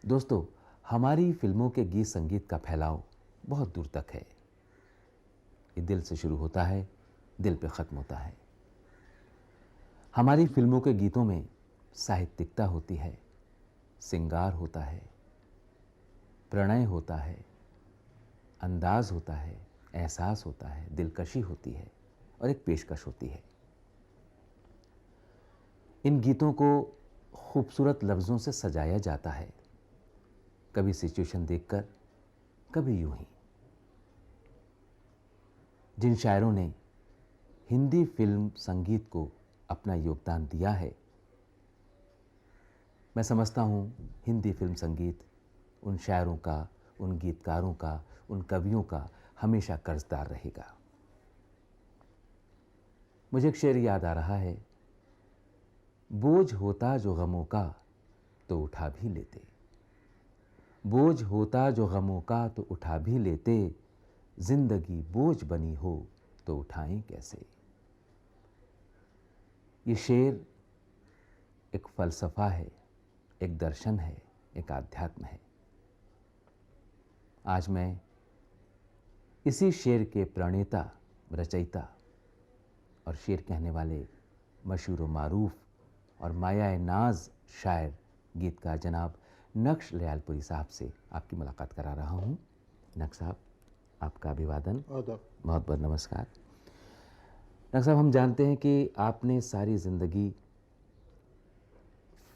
दोस्तों, हमारी फिल्मों के गीत संगीत का फैलाव बहुत दूर तक है। ये दिल से शुरू होता है, दिल पे ख़त्म होता है। हमारी फिल्मों के गीतों में साहित्यिकता होती है, सिंगार होता है, प्रणय होता है, अंदाज होता है, एहसास होता है, दिलकशी होती है और एक पेशकश होती है। इन गीतों को खूबसूरत लफ्ज़ों से सजाया जाता है, कभी सिचुएशन देखकर, कभी यूं ही। जिन शायरों ने हिंदी फिल्म संगीत को अपना योगदान दिया है, मैं समझता हूँ हिंदी फिल्म संगीत उन शायरों का, उन गीतकारों का, उन कवियों का हमेशा कर्जदार रहेगा। मुझे एक शेर याद आ रहा है, बोझ होता जो गमों का तो उठा भी लेते, बोझ होता जो गमों का तो उठा भी लेते, जिंदगी बोझ बनी हो तो उठाएं कैसे। ये शेर एक फलसफा है, एक दर्शन है, एक आध्यात्म है। आज मैं इसी शेर के प्रणेता, रचयिता और शेर कहने वाले मशहूर व मारूफ और माया नाज शायर गीतकार जनाब नक्श लयालपुरी साहब से आपकी मुलाकात करा रहा हूँ। नक्श साहब, आपका अभिवादन, बहुत बहुत नमस्कार। नक्श साहब, हम जानते हैं कि आपने सारी ज़िंदगी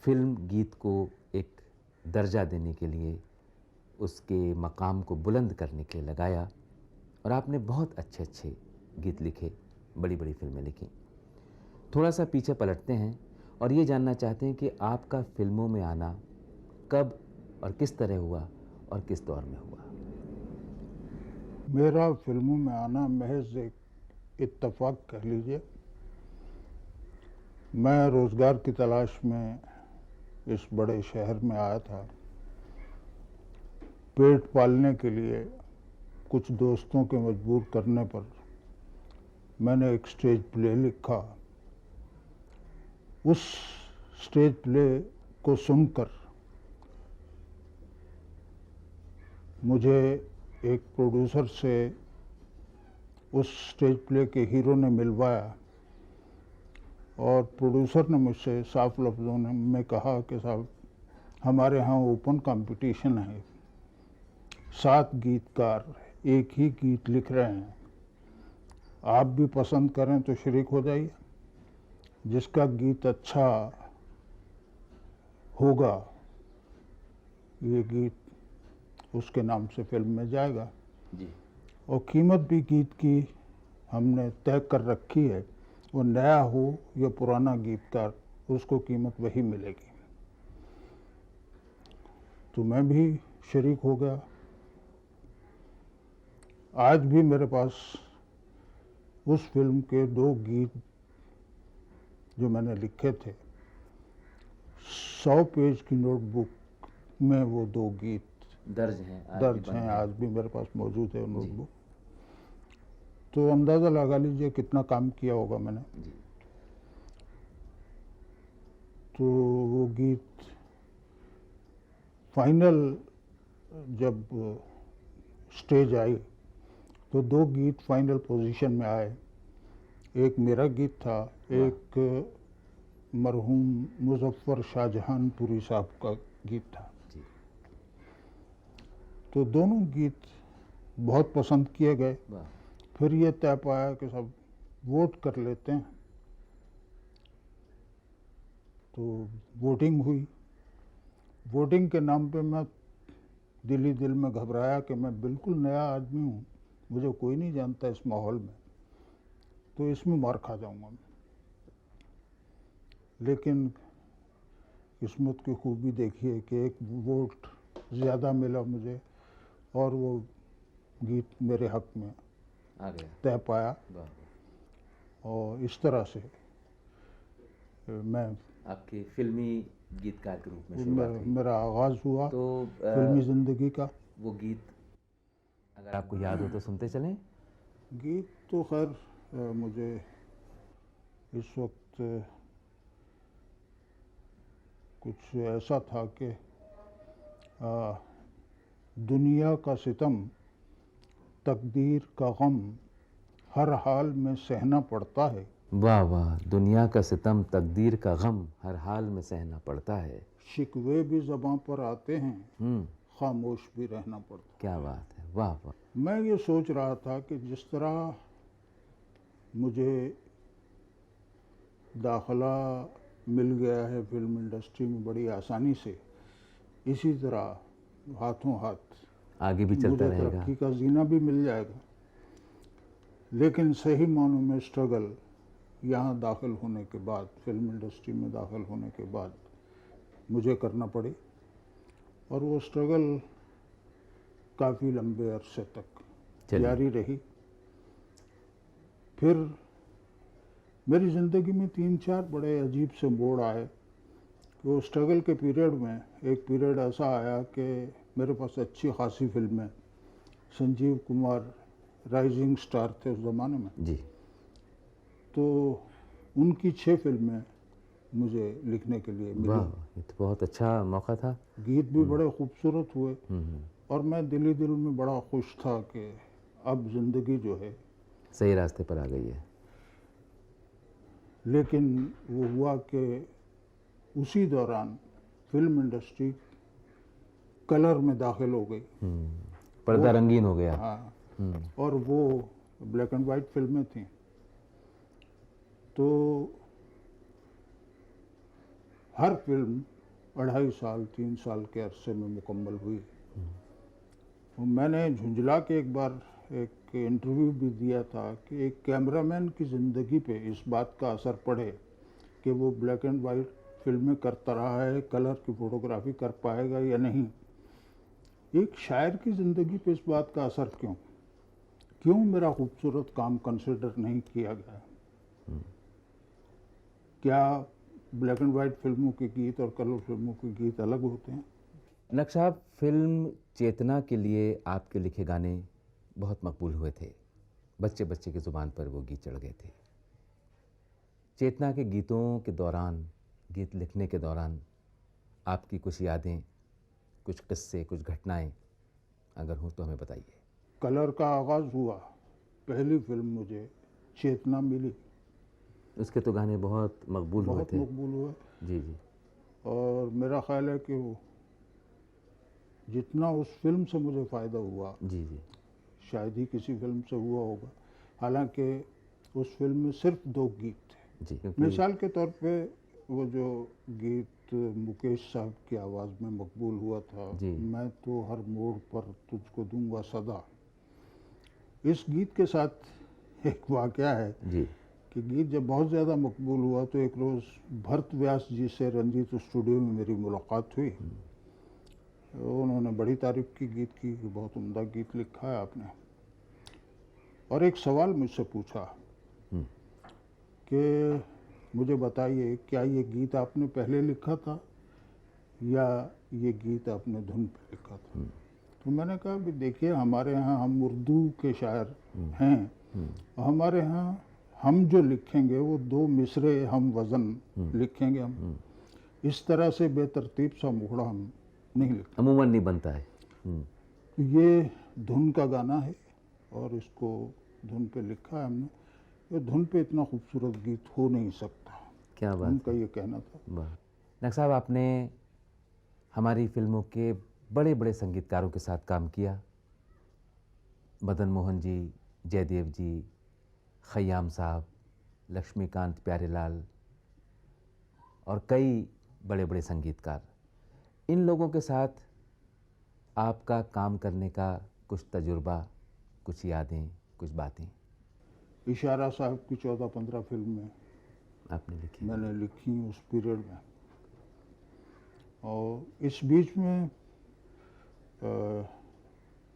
फिल्म गीत को एक दर्जा देने के लिए, उसके मकाम को बुलंद करने के लिए लगाया और आपने बहुत अच्छे अच्छे गीत लिखे, बड़ी बड़ी फिल्में लिखी। थोड़ा सा पीछे पलटते हैं और ये जानना चाहते हैं कि आपका फिल्मों में आना कब और किस तरह हुआ और किस दौर में हुआ। मेरा फिल्मों में आना महज एक इत्तेफाक कह लीजिए। मैं रोज़गार की तलाश में इस बड़े शहर में आया था। पेट पालने के लिए कुछ दोस्तों के मजबूर करने पर मैंने एक स्टेज प्ले लिखा। उस स्टेज प्ले को सुनकर मुझे एक प्रोड्यूसर से उस स्टेज प्ले के हीरो ने मिलवाया और प्रोड्यूसर ने मुझसे साफ लफ्ज़ों में कहा कि साहब, हमारे यहाँ ओपन कंपटीशन है, 7 गीतकार एक ही गीत लिख रहे हैं, आप भी पसंद करें तो शरीक हो जाइए, जिसका गीत अच्छा होगा ये गीत उसके नाम से फिल्म में जाएगा जी। और कीमत भी गीत की हमने तय कर रखी है, वो नया हो या पुराना गीतकार, उसको कीमत वही मिलेगी। तो मैं भी शरीक हो गया। आज भी मेरे पास उस फिल्म के 2 गीत जो मैंने लिखे थे, 100 पेज की नोटबुक में वो 2 गीत दर्ज हैं, आज भी मेरे पास मौजूद है नोटबुक। तो अंदाज़ा लगा लीजिए कितना काम किया होगा मैंने जी। तो वो गीत फाइनल जब स्टेज आई तो 2 गीत फाइनल पोजीशन में आए। एक मेरा गीत था, एक मरहूम मुजफ्फर शाहजहानपुरी साहब का गीत था जी। तो दोनों गीत बहुत पसंद किए गए। वाह। फिर ये तय पाया कि सब वोट कर लेते हैं, तो वोटिंग हुई। वोटिंग के नाम पे मैं दिल ही दिल में घबराया कि मैं बिल्कुल नया आदमी हूँ, मुझे कोई नहीं जानता इस माहौल में, तो इसमें मार खा जाऊंगा मैं। लेकिन किस्मत की खूबी देखिए कि एक वोट ज़्यादा मिला मुझे और वो गीत मेरे हक में आ गया, तय पाया। वाह। और इस तरह से मैं आपके फिल्मी गीतकार के रूप में शुरुआत हुई। मेरा आगाज़ हुआ तो फिल्मी ज़िंदगी का। वो गीत अगर आपको याद हो तो सुनते चलें। गीत तो खैर मुझे इस वक्त कुछ ऐसा था कि दुनिया का सितम, तकदीर का गम, हर हाल में सहना पड़ता है। वाह वाह, दुनिया का सितम तकदीर का गम हर हाल में सहना पड़ता है। शिकवे भी ज़बां पर आते हैं, खामोश भी रहना पड़ता है। क्या बात है, वाह वाह। मैं ये सोच रहा था कि जिस तरह मुझे दाखला मिल गया है फिल्म इंडस्ट्री में बड़ी आसानी से, इसी तरह हाथों हाथ आगे भी चलता मुझे रहेगा। तरक्की का जीना भी मिल जाएगा। लेकिन सही मानों में स्ट्रगल यहाँ दाखिल होने के बाद, फिल्म इंडस्ट्री में दाखिल होने के बाद मुझे करना पड़े, और वो स्ट्रगल काफ़ी लंबे अरसे तक जारी रही। फिर मेरी ज़िंदगी में 3-4 बड़े अजीब से मोड़ आए कि वो स्ट्रगल के पीरियड में एक पीरियड ऐसा आया कि मेरे पास अच्छी खासी फिल्में, संजीव कुमार राइजिंग स्टार थे उस ज़माने में जी। तो उनकी 6 फिल्में मुझे लिखने के लिए मिली। वाह, ये तो बहुत अच्छा मौका था। गीत भी बड़े खूबसूरत हुए और मैं दिल ही दिल में बड़ा खुश था कि अब ज़िंदगी जो है सही रास्ते पर आ गई है। लेकिन वो हुआ कि उसी दौरान फिल्म इंडस्ट्री कलर में दाखिल हो गई। पर्दा रंगीन हो गया। हाँ, और वो ब्लैक एंड वाइट फिल्में थीं। तो हर फिल्म 2.5 साल 3 साल के अरसे में मुकम्मल हुई। और मैंने झुंझला के एक बार एक इंटरव्यू भी दिया था कि एक कैमरामैन की ज़िंदगी पे इस बात का असर पड़े कि वो ब्लैक एंड वाइट फिल्में करता रहा है, कलर की फ़ोटोग्राफी कर पाएगा या नहीं। एक शायर की ज़िंदगी पे इस बात का असर क्यों मेरा खूबसूरत काम कंसिडर नहीं किया गया? क्या ब्लैक एंड वाइट फिल्मों के गीत और कलर फिल्मों के गीत अलग होते हैं? नक्श साहब, फिल्म चेतना के लिए आपके लिखे गाने बहुत मकबूल हुए थे। बच्चे बच्चे की ज़ुबान पर वो गीत चढ़ गए थे। चेतना के गीतों के दौरान, गीत लिखने के दौरान आपकी कुछ यादें, कुछ किस्से, कुछ घटनाएं अगर हों तो हमें बताइए। कलर का आगाज़ हुआ, पहली फिल्म मुझे चेतना मिली। उसके तो गाने बहुत मकबूल हुए बहुत थे। मकबूल हुए। जी जी। और मेरा ख्याल है कि वो जितना उस फिल्म से मुझे फ़ायदा हुआ, जी जी। शायद ही किसी फिल्म से हुआ होगा। हालांकि उस फिल्म में सिर्फ 2 गीत थे। जी, क्योंकि मिसाल के तौर पे वो जो गीत मुकेश साहब की आवाज़ में मकबूल हुआ था, जी। मैं तो हर मोड़ पर तुझको दूंगा सदा, इस गीत के साथ एक वाक़या है जी कि गीत जब बहुत ज़्यादा मकबूल हुआ तो एक रोज़ भरत व्यास जी से रंजीत स्टूडियो में मेरी मुलाकात हुई। उन्होंने बड़ी तारीफ की गीत की, बहुत उम्दा गीत लिखा है आपने, और एक सवाल मुझसे पूछा कि मुझे बताइए, क्या ये गीत आपने पहले लिखा था या ये गीत आपने धुन पे लिखा था? तो मैंने कहा भी देखिए, हमारे यहाँ हम उर्दू के शायर हैं, हमारे यहाँ हम जो लिखेंगे वो 2 मिसरे हम वज़न लिखेंगे। हम इस तरह से बेतरतीब सा मुखड़ा हम नहीं लिखते। अमूमन नहीं बनता है। ये धुन का गाना है और इसको धुन पे लिखा है हमने। ये धुन पे इतना खूबसूरत गीत हो नहीं सकता। क्या बात उनका ये कहना था। वाह। नक्श साहब, आपने हमारी फिल्मों के बड़े बड़े संगीतकारों के साथ काम किया। मदन मोहन जी, जयदेव जी, खयाम साहब, लक्ष्मीकांत प्यारेलाल और कई बड़े बड़े संगीतकार। इन लोगों के साथ आपका काम करने का कुछ तजुर्बा, कुछ यादें, कुछ बातें इशारा साहब की 14-15 फिल्में आपने लिखी? मैंने लिखी उस पीरियड में। और इस बीच में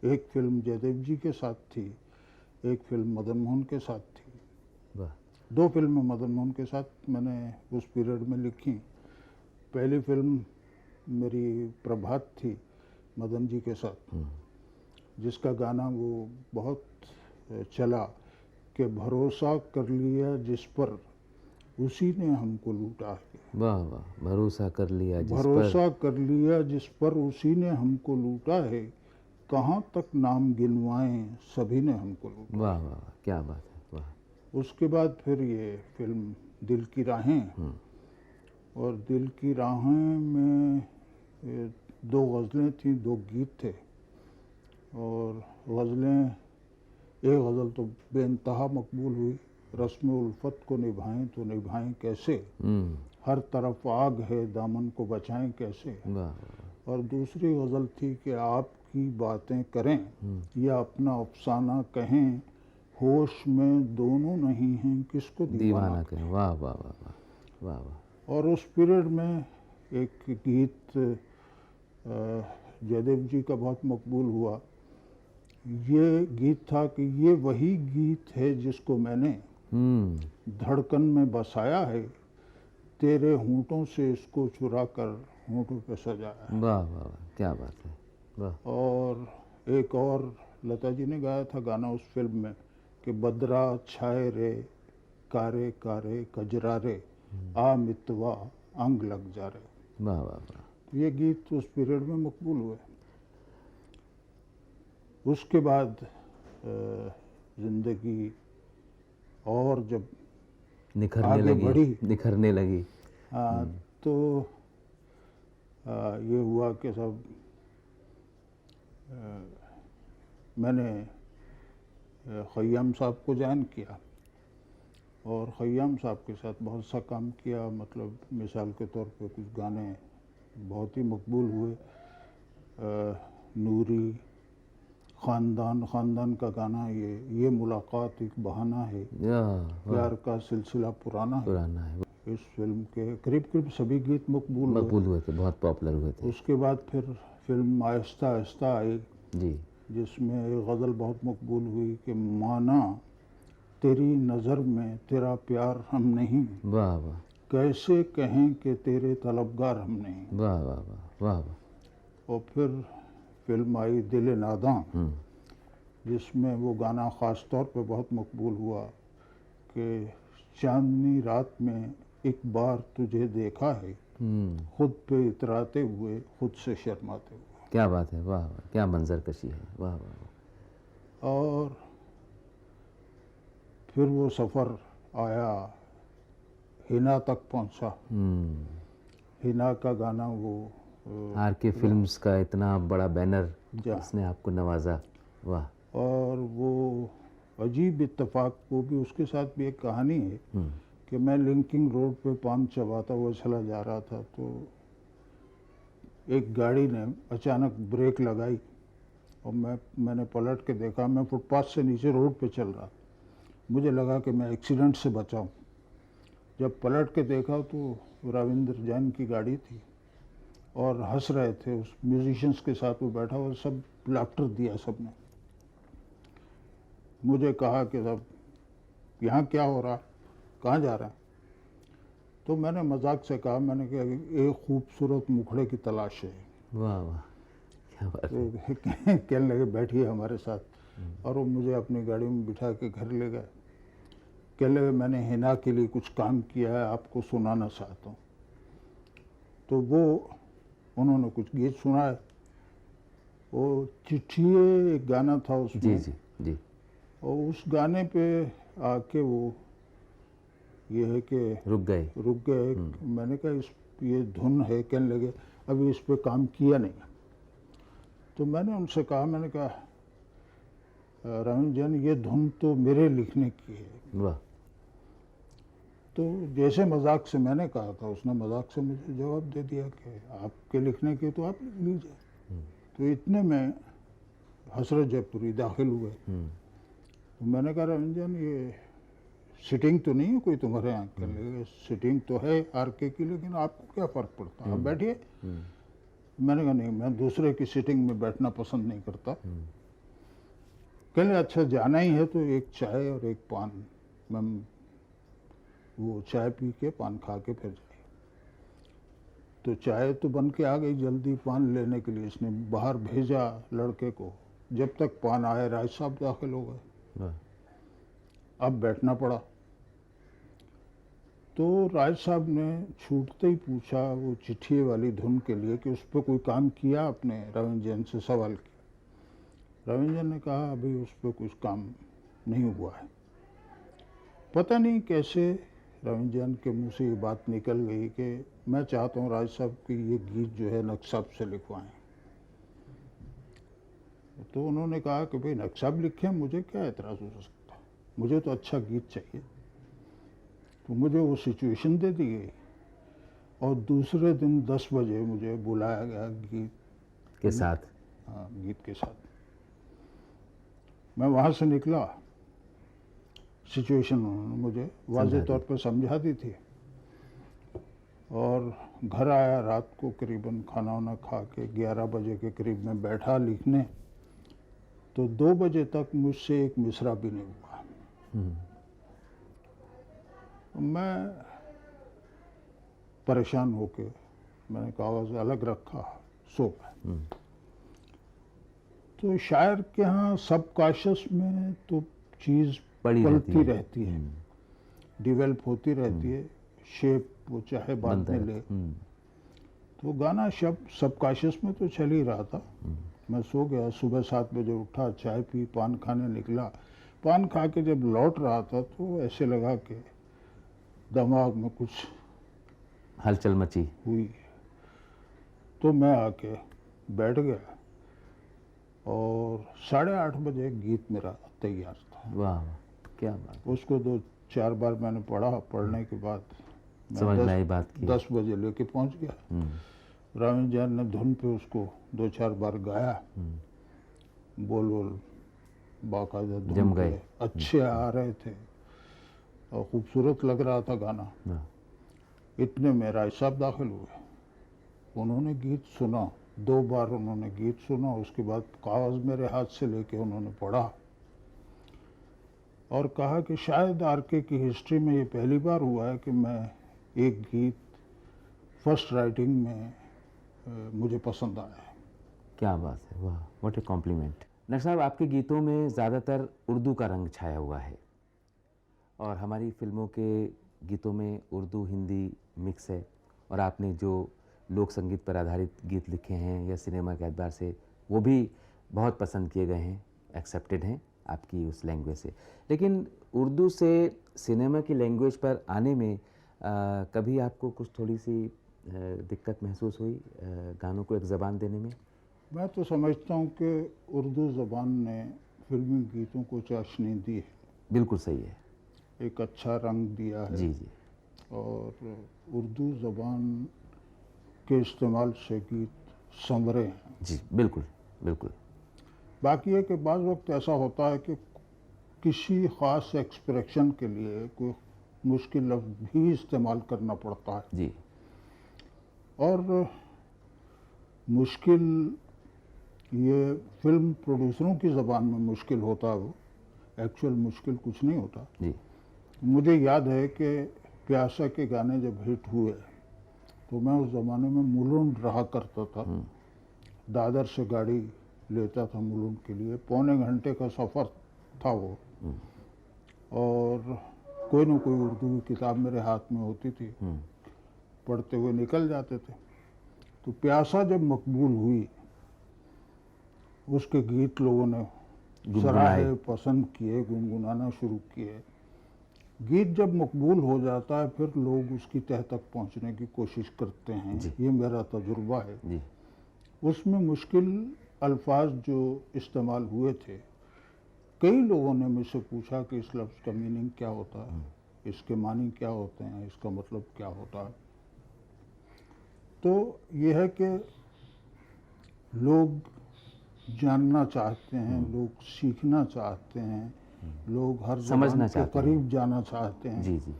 एक फिल्म जयदेव जी के साथ थी, एक फिल्म मदन मोहन के साथ थी। वाह। 2 फिल्में मदन मोहन के साथ मैंने उस पीरियड में लिखी। पहली फिल्म मेरी प्रभात थी मदन जी के साथ, जिसका गाना वो बहुत चला कि भरोसा कर लिया जिस पर उसी ने हमको लूटा है। वाह वाह, भरोसा कर लिया जिस पर। भरोसा कर लिया जिस पर उसी ने हमको लूटा है, कहाँ तक नाम गिनवाएं सभी ने हमको लूटा। वाह वाह वाह, क्या बात है, वाह। उसके बाद फिर ये फिल्म दिल की राहें, और दिल की राहें में दो गज़लें थीं, दो गीत थे। और गज़लें, एक गज़ल तो बेइंतहा मकबूल हुई, रस्म उल्फत को निभाएं तो निभाएं कैसे, हर तरफ आग है दामन को बचाएं कैसे। वाह। और दूसरी गज़ल थी कि आपकी बातें करें या अपना अफसाना कहें, होश में दोनों नहीं हैं किसको दीवाना कहें। वाह वाह वाह वाह वाह वाह। और उस पीरियड में एक गीत जयदेव जी का बहुत मकबूल हुआ। ये गीत था कि ये वही गीत है जिसको मैंने धड़कन में बसाया है, तेरे होंठों से इसको चुरा कर होंठों पे सजाया है। वाह वाह वाह, क्या बात है, वाह। और एक और लता जी ने गाया था गाना उस फिल्म में कि बदरा छाए रे कारे कारे कजरा रे, आ मितवा अंग लग जा रे। वाह वाह वाह। ये गीत उस पीरियड में मकबूल हुए। उसके बाद जिंदगी और जब निखरने लगी तो ये हुआ कि सब मैंने खय्याम साहब को ज्वाइन किया और खय्याम साहब के साथ बहुत सा काम किया। मतलब मिसाल के तौर पे कुछ गाने बहुत ही मकबूल हुए। नूरी, ख़ानदान का गाना, ये मुलाकात एक बहाना है, प्यार का सिलसिला पुराना है। इस फिल्म के करीब सभी गीत मकबूल हुए थे, बहुत पॉपुलर हुए थे। उसके बाद फिर फिल्म आहिस्ता आहिस्ता आई जी, जिसमें एक गज़ल बहुत मकबूल हुई कि माना तेरी नज़र में तेरा प्यार हम नहीं, वाह वाह, कैसे कहें कि तेरे तलबगार हम नहीं। वाह वाह वाह वाह वाह। और फिर फिल्म आई दिल नादां, जिसमें वो गाना ख़ास तौर पे बहुत मकबूल हुआ कि चांदनी रात में एक बार तुझे देखा है, खुद पे इतराते हुए खुद से शर्माते हुए। क्या बात है, वाह वाह, क्या मंजर कशी है, वाह वाह। और फिर वो सफ़र आया, हिना तक पहुंचा। हिना का गाना, वो आर.के. फिल्म्स का इतना बड़ा बैनर जिसने आपको नवाजा, वाह। और वो अजीब इत्तेफाक, वो भी उसके साथ भी एक कहानी है कि मैं लिंकिंग रोड पे पान चबाता हुआ चला जा रहा था तो एक गाड़ी ने अचानक ब्रेक लगाई और मैंने पलट के देखा, मैं फुटपाथ से नीचे रोड पे चल रहा। मुझे लगा कि मैं एक्सीडेंट से बचाऊं। जब पलट के देखा तो रविंद्र जैन की गाड़ी थी और हंस रहे थे, उस म्यूजिशियंस के साथ वो बैठा हुआ, सब लाफ्टर दिया सबने। मुझे कहा कि साहब यहाँ क्या हो रहा, कहाँ जा रहा है? तो मैंने मजाक से कहा, मैंने कहा एक खूबसूरत मुखड़े की तलाश है। वाह वाह, क्या बात है। तो कहने लगे बैठिए हमारे साथ, और वो मुझे अपनी गाड़ी में बिठा के घर ले गए। कहने लगे मैंने हिना के लिए कुछ काम किया है, आपको सुनाना चाहता हूँ। तो वो उन्होंने कुछ गीत सुनाए। वो चिट्ठिए एक गाना था उसमें। जी जी जी। और उस गाने पे आके वो ये है कि रुक गए। मैंने कहा ये धुन है। कहने लगे अभी इस पे काम किया नहीं। तो मैंने उनसे कहा, मैंने कहा रविंद्र जैन, ये धुन तो मेरे लिखने की है। वाह। तो जैसे मजाक से मैंने कहा था, उसने मजाक से मुझे जवाब दे दिया कि आपके लिखने की तो आप लिख लीजिए। तो इतने में हसरत जयपुरी दाखिल हुए। तो मैंने कहा रविंद्र जैन, ये सिटिंग तो नहीं है कोई तुम्हारे यहाँ? कहने लगे सिटिंग तो है आर.के. की, लेकिन आपको क्या फ़र्क पड़ता है, आप बैठिए। मैंने कहा नहीं, मैं दूसरे की सिटिंग में बैठना पसंद नहीं करता। कहने अच्छा जाना ही है तो एक चाय और एक पान। मैं वो चाय पी के पान खा के फिर जाए। तो चाय तो बन के आ गई जल्दी, पान लेने के लिए इसने बाहर भेजा लड़के को। जब तक पान आए राय साहब दाखिल हो गए। अब बैठना पड़ा। तो राज साहब ने छूटते ही पूछा वो चिट्ठी वाली धुन के लिए कि उस पर कोई काम किया आपने। रविंद्र से सवाल किया। रविंद्र ने कहा अभी उस पर कुछ काम नहीं हुआ है। पता नहीं कैसे रविंद्र के मुंह से ये बात निकल गई कि मैं चाहता हूँ राज साहब कि ये गीत जो है नक्साब से लिखवाएं। तो उन्होंने कहा कि भाई नक्साब लिखे, मुझे क्या एतराज़ हो सकता है, मुझे तो अच्छा गीत चाहिए। तो मुझे वो सिचुएशन दे दी गई और दूसरे दिन 10 बजे मुझे बुलाया गया गीत के साथ। हाँ, गीत के साथ। मैं वहाँ से निकला, सिचुएशन उन्होंने मुझे वाज़ेह तौर पर समझा दी थी और घर आया रात को करीबन खाना वाना खा के 11 बजे के करीब में बैठा लिखने। तो 2 बजे तक मुझसे एक मिसरा भी नहीं हुआ। मैं परेशान होके मैंने कागज़ अलग रखा, सो गया। तो शायर के यहाँ सबकॉन्शियस में तो चीज़ पलती रहती है, डिवेल्प होती रहती है, शेप वो चाहे बाद में ले। तो गाना शब्द सबकॉन्शियस में तो चल ही रहा था। मैं सो गया। सुबह 7 बजे उठा, चाय पी, पान खाने निकला। पान खा के जब लौट रहा था तो ऐसे लगा कि दिमाग में कुछ हलचल मची हुई। तो मैं आके बैठ गया और 8:30 बजे गीत मेरा तैयार था। वाह, क्या बात। उसको 2-4 बार मैंने पढ़ा। पढ़ने के बाद समझ में आई बात की। 10 बजे लेके पहुंच गया। रविंद्र ने धुन पे उसको 2-4 बार गाया। बोल बाकायदा धुन पे अच्छे आ रहे थे और खूबसूरत लग रहा था गाना। इतने में राय साहब दाखिल हुए। उन्होंने गीत सुना, 2 बार उन्होंने गीत सुना। उसके बाद कागज़ मेरे हाथ से लेके उन्होंने पढ़ा और कहा कि शायद आरके की हिस्ट्री में ये पहली बार हुआ है कि मैं एक गीत फर्स्ट राइटिंग में मुझे पसंद आया है। क्या बात है, वाह, व्हाट ए कॉम्प्लीमेंट। नक्श साहब, आपके गीतों में ज़्यादातर उर्दू का रंग छाया हुआ है और हमारी फिल्मों के गीतों में उर्दू हिंदी मिक्स है। और आपने जो लोक संगीत पर आधारित गीत लिखे हैं या सिनेमा के एतबार से वो भी बहुत पसंद किए गए हैं, एक्सेप्टेड हैं आपकी उस लैंग्वेज से। लेकिन उर्दू से सिनेमा की लैंग्वेज पर आने में कभी आपको कुछ थोड़ी सी दिक्कत महसूस हुई गानों को एक ज़बान देने में? मैं तो समझता हूँ कि उर्दू ज़बान ने फिल्मी गीतों को चाशनी दी है। बिल्कुल सही है, एक अच्छा रंग दिया है। जी जी। और उर्दू ज़बान के इस्तेमाल से गीत संवरे हैं। जी बिल्कुल बिल्कुल। बाकी है कि बाज़ वक्त ऐसा होता है कि किसी ख़ास एक्सप्रेशन के लिए कोई मुश्किल लफ्ज़ भी इस्तेमाल करना पड़ता है जी। और मुश्किल ये फिल्म प्रोड्यूसरों की ज़बान में मुश्किल होता है, वो एक्चुअल मुश्किल कुछ नहीं होता जी। मुझे याद है कि प्यासा के गाने जब हिट हुए तो मैं उस ज़माने में मुलुंड रहा करता था। दादर से गाड़ी लेता था मुलुंड के लिए, 1.25 घंटे का सफ़र था वो। और कोई ना कोई उर्दू की किताब मेरे हाथ में होती थी, पढ़ते हुए निकल जाते थे। तो प्यासा जब मकबूल हुई, उसके गीत लोगों ने सराहे, पसंद किए, गुनगुनाना शुरू किए। गीत जब मकबूल हो जाता है फिर लोग उसकी तह तक पहुंचने की कोशिश करते हैं, ये मेरा तजुर्बा है जी। उसमें मुश्किल अल्फाज जो इस्तेमाल हुए थे, कई लोगों ने मुझसे पूछा कि इस लफ्ज़ का मीनिंग क्या होता है, इसके मानी क्या होते हैं, इसका मतलब क्या होता है। तो ये है कि लोग जानना चाहते हैं, लोग सीखना चाहते हैं, लोग हर ज़बान के करीब जाना चाहते हैं। जी जी,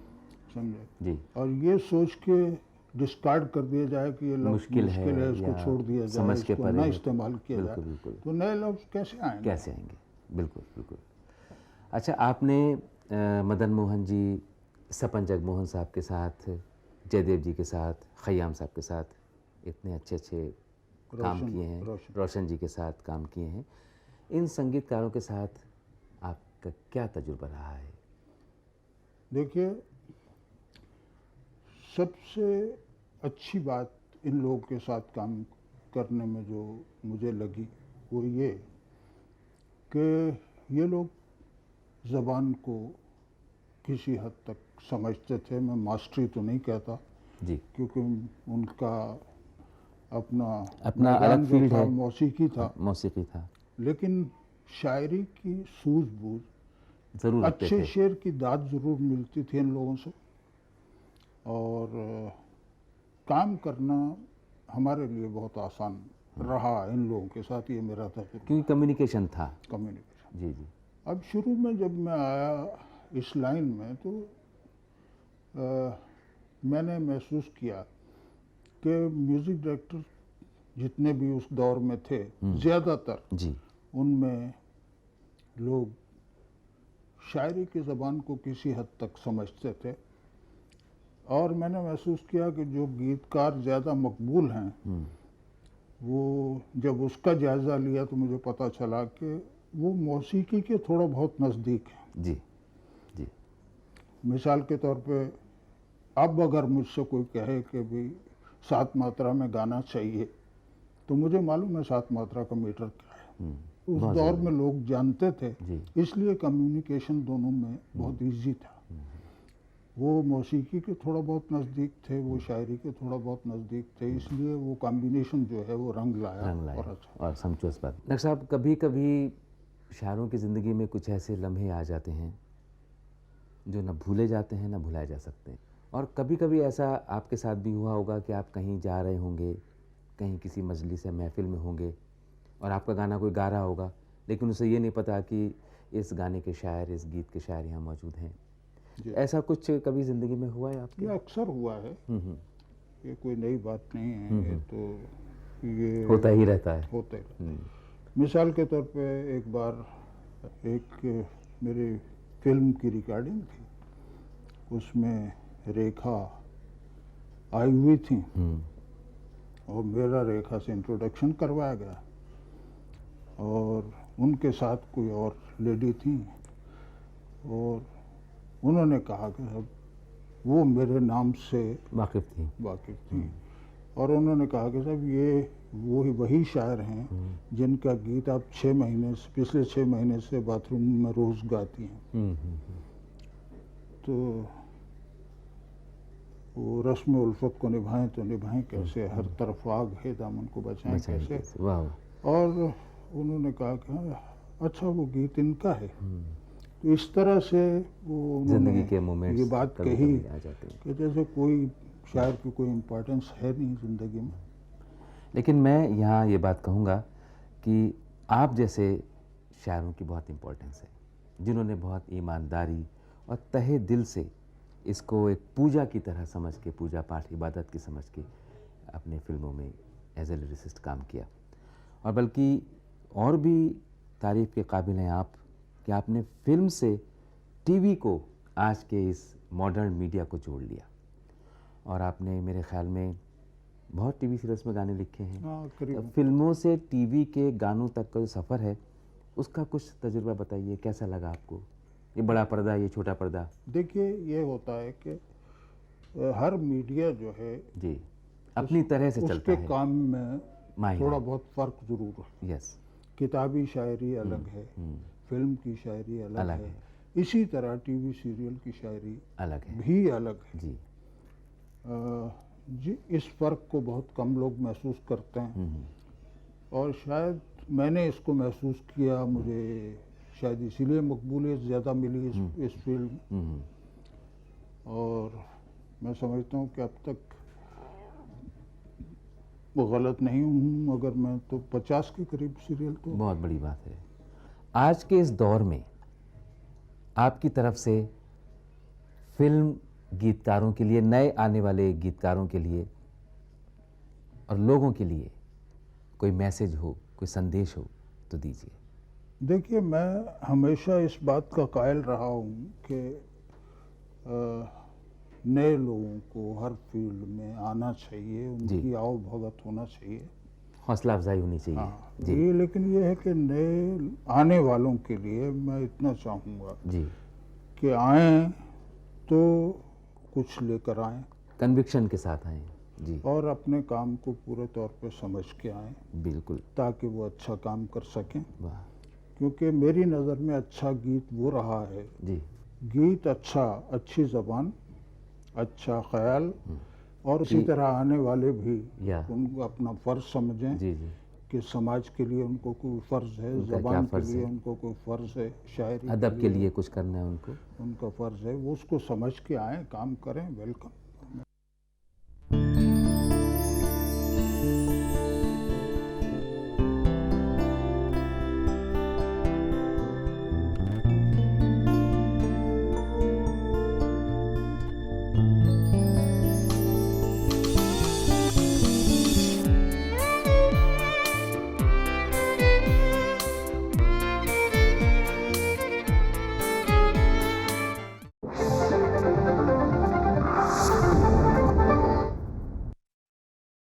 समझे जी। और ये सोच के डिस्कार्ड कर दिया जाए कि ये लफ्ज़ मुश्किल है, इसको छोड़ दिया जाए, इसको न इस्तेमाल किया जाए, तो नए लफ्ज़ कैसे आएंगे? बिल्कुल बिल्कुल। अच्छा, आपने मदन मोहन जी, सपन जगमोहन साहब के साथ, जयदेव जी के साथ, खयाम साहब के साथ इतने अच्छे अच्छे काम किए हैं, रोशन जी के साथ काम किए हैं। इन संगीतकारों के साथ आपका क्या तजुर्बा रहा है? देखिए, सबसे अच्छी बात इन लोगों के साथ काम करने में जो मुझे लगी वो ये कि ये लोग ज़बान को किसी हद तक समझते थे। मैं मास्टरी तो नहीं कहता जी, क्योंकि उनका अपना अपना मैदान अलग जो फील्ड था है। मौसीकी था, मौसीकी था, लेकिन शायरी की सूझबूझ, ज़रूर रखते अच्छे थे। शेर की दाद ज़रूर मिलती थी इन लोगों से। और काम करना हमारे लिए बहुत आसान रहा इन लोगों के साथ, ये मेरा तजुर्बा। क्योंकि कम्युनिकेशन था। कम्युनिकेशन। जी जी। अब शुरू में जब मैं आया इस लाइन में तो मैंने महसूस किया कि म्यूज़िक डायरेक्टर जितने भी उस दौर में थे, ज़्यादातर जी, उनमें लोग शायरी की ज़बान को किसी हद तक समझते थे। और मैंने महसूस किया कि जो गीतकार ज़्यादा मकबूल हैं, वो जब उसका जायज़ा लिया तो मुझे पता चला कि वो मौसीकी के थोड़ा बहुत नज़दीक हैं। जी, जी, मिसाल के तौर पे अब अगर मुझसे कोई कहे कि भी 7 मात्रा में गाना चाहिए, तो मुझे मालूम है 7 मात्रा का मीटर क्या है। उस बहुत दौर ज़रूरी। में लोग जानते थे, जी। इसलिए कम्युनिकेशन दोनों में बहुत इजी था। वो मौसीकी के थोड़ा बहुत नज़दीक थे, वो शायरी के थोड़ा बहुत नज़दीक थे, इसलिए वो कॉम्बिनेशन जो है वो रंग लाया रंग लाया और अच्छा। और समझौस बात। डॉक्टर साहब, कभी कभी शायरों की ज़िंदगी में कुछ ऐसे लम्हे आ जाते हैं जो न भूले जाते हैं न भुलाए जा सकते हैं। और कभी कभी ऐसा आपके साथ भी हुआ होगा कि आप कहीं जा रहे होंगे, कहीं किसी मजलिस या महफिल में होंगे और आपका गाना कोई गा रहा होगा, लेकिन उसे ये नहीं पता कि इस गाने के शायर, इस गीत के शायर यहाँ मौजूद हैं। जी। ऐसा कुछ कभी ज़िंदगी में हुआ है आपके? ये अक्सर हुआ है, हम्म, ये कोई नई बात नहीं है, ये तो ये होता ही रहता है। होते रहता है। मिसाल के तौर पे एक बार एक मेरी फिल्म की रिकॉर्डिंग थी, उसमें रेखा आई हुई थी और मेरा रेखा से इंट्रोडक्शन करवाया गया और उनके साथ कोई और लेडी थी और उन्होंने कहा कि अब वो मेरे नाम से वाकिफ थी। वाकिफ थी और उन्होंने कहा कि साहब ये वही शायर हैं जिनका गीत आप 6 महीने से, पिछले 6 महीने से बाथरूम में रोज़ गाती हैं। तो वो रस्म उल्फत को निभाएं तो निभाएं कैसे, हर तरफ आग है दामन को बचाएं कैसे। वाह। और उन्होंने कहा कि हाँ, अच्छा वो गीत इनका है। तो इस तरह से वो उन्होंने जिंदगी के मोमेंट्स ये बात कभी कही कभी आ जाते हैं। कि जैसे कोई शायर की कोई इम्पोर्टेंस है नहीं ज़िंदगी में। लेकिन मैं यहाँ ये बात कहूँगा कि आप जैसे शायरों की बहुत इम्पोर्टेंस है, जिन्होंने बहुत ईमानदारी और तहे दिल से इसको एक पूजा की तरह समझ के, पूजा पाठ इबादत की समझ के अपने फिल्मों में एज ए लिरिसिस्ट काम किया। और बल्कि और भी तारीफ़ के काबिल हैं आप कि आपने फिल्म से टीवी को, आज के इस मॉडर्न मीडिया को जोड़ लिया और आपने मेरे ख्याल में बहुत टीवी सीरियल्स में गाने लिखे हैं। करीब तो फिल्मों से टीवी के गानों तक का जो सफ़र है उसका कुछ तजुर्बा बताइए, कैसा लगा आपको? ये बड़ा पर्दा, ये छोटा पर्दा। देखिए ये होता है कि हर मीडिया जो है जी, अपनी तरह से चलता उसके है। काम में माहिर थोड़ा है। बहुत फ़र्क ज़रूर है। यस। किताबी शायरी अलग है, फिल्म की शायरी अलग है, इसी तरह टीवी सीरियल की शायरी अलग है, भी अलग है। जी। जी, इस फ़र्क को बहुत कम लोग महसूस करते हैं और शायद मैंने इसको महसूस किया, मुझे शायद इसीलिए मकबूलियत ज़्यादा मिली इस फील्ड में। और मैं समझता हूँ कि अब तक वो गलत नहीं हूँ, अगर मैं तो 50 के करीब सीरियल तो बहुत बड़ी बात है। आज के इस दौर में आपकी तरफ से फिल्म गीतकारों के लिए, नए आने वाले गीतकारों के लिए और लोगों के लिए कोई मैसेज हो, कोई संदेश हो तो दीजिए। देखिए, मैं हमेशा इस बात का कायल रहा हूँ कि नए लोगों को हर फील्ड में आना चाहिए, उनकी आओ भगत होना चाहिए, हौसला अफजाई होनी चाहिए। हाँ, जी। ये लेकिन ये है कि नए आने वालों के लिए मैं इतना चाहूँगा जी। कि आएँ तो कुछ लेकर आएँ, कन्विक्शन के साथ आए जी। और अपने काम को पूरे तौर पे समझ के आए बिल्कुल। ताकि वो अच्छा काम कर सकें। वाह क्योंकि मेरी नज़र में अच्छा गीत वो रहा है, जी। गीत अच्छा, अच्छी ज़बान, अच्छा ख्याल, और उसी तरह आने वाले भी या उनको अपना फ़र्ज़ समझें जी जी। कि समाज के लिए उनको कोई फ़र्ज़ है, उनका क्या ज़बान के फ़र्ज़ लिए है? उनको कोई फ़र्ज़ है, शायरी अदब के लिए कुछ करना है उनको। उनका फ़र्ज़ है, वो उसको समझ के आएँ, काम करें। वेलकम।